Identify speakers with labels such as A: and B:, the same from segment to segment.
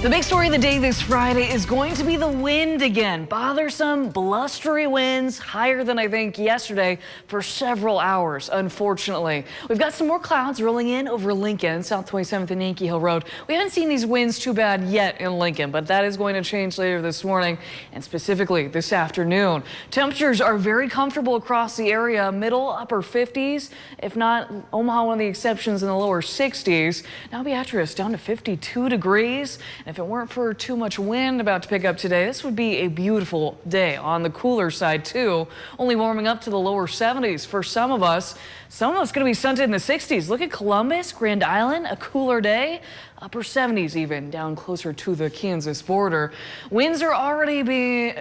A: The big story of the day this Friday is going to be the wind again. Bothersome, blustery winds, higher than I think yesterday for several hours, unfortunately. We've got some more clouds rolling in over Lincoln, South 27th and Yankee Hill Road. We haven't seen these winds too bad yet in Lincoln, but that is going to change later this morning and specifically this afternoon. Temperatures are very comfortable across the area, middle, upper 50s, if not Omaha, one of the exceptions in the lower 60s. Now Beatrice down to 52 degrees. If it weren't for too much wind about to pick up today, this would be a beautiful day. On the cooler side too, only warming up to the lower 70s for some of us. Some of us going to be stunted in the 60s. Look at Columbus, Grand Island, a cooler day. Upper 70s even, down closer to the Kansas border. Winds are already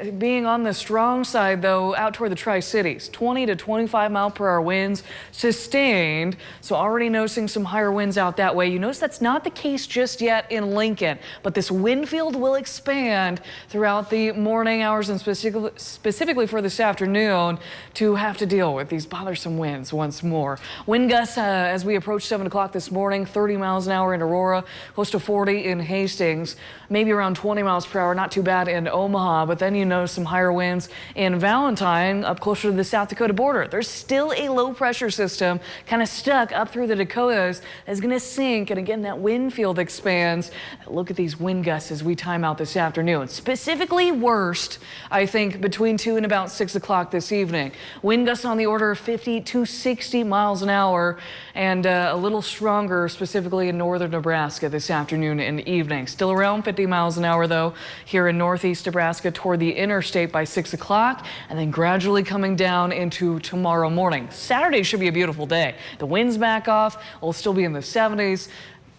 A: being on the strong side, though, out toward the Tri-Cities. 20 to 25 mile per hour winds sustained. So already noticing some higher winds out that way. You notice that's not the case just yet in Lincoln, but this wind field will expand throughout the morning hours and specifically for this afternoon to have to deal with these bothersome winds once more. Wind gusts as we approach 7 o'clock this morning, 30 miles an hour in Aurora. Close to 40 in Hastings, maybe around 20 miles per hour, not too bad in Omaha, but then you notice some higher winds in Valentine up closer to the South Dakota border. There's still a low pressure system kind of stuck up through the Dakotas that's going to sink, and again that wind field expands. Look at these wind gusts as we time out this afternoon. Specifically worst, I think, between 2 and about 6 o'clock this evening. Wind gusts on the order of 50 to 60 miles an hour and a little stronger specifically in northern Nebraska this afternoon and evening. Still around 50 miles an hour though here in northeast Nebraska toward the interstate by 6 o'clock, and then gradually coming down into tomorrow morning. Saturday should be a beautiful day. The winds back off. We'll still be in the 70s.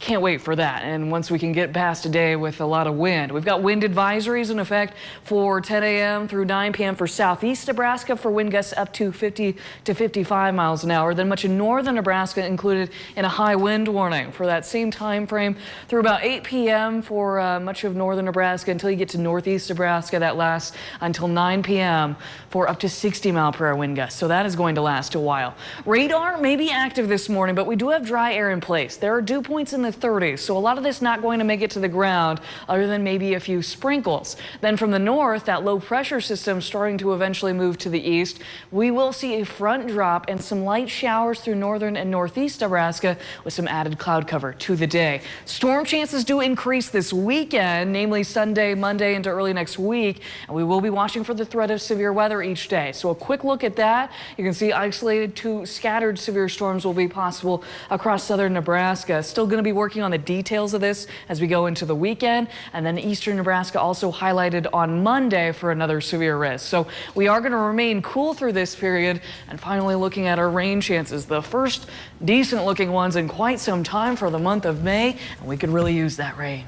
A: Can't wait for that. And once we can get past a day with a lot of wind, we've got wind advisories in effect for 10 a.m. through 9 p.m. for southeast Nebraska for wind gusts up to 50 to 55 miles an hour. Then much of northern Nebraska included in a high wind warning for that same time frame through about 8 p.m. for much of northern Nebraska until you get to northeast Nebraska. That lasts until 9 p.m. for up to 60 mile per hour wind gusts. So that is going to last a while. Radar may be active this morning, but we do have dry air in place. There are dew points in the 30s, so a lot of this not going to make it to the ground other than maybe a few sprinkles. Then from the north, that low pressure system starting to eventually move to the east. We will see a front drop and some light showers through northern and northeast Nebraska with some added cloud cover to the day. Storm chances do increase this weekend, namely Sunday, Monday into early next week, and we will be watching for the threat of severe weather each day. So a quick look at that. You can see isolated to scattered severe storms will be possible across southern Nebraska. Still going to be working on the details of this as we go into the weekend, and then eastern Nebraska also highlighted on Monday for another severe risk. So we are going to remain cool through this period, and finally looking at our rain chances, the first decent looking ones in quite some time for the month of May, and we could really use that rain.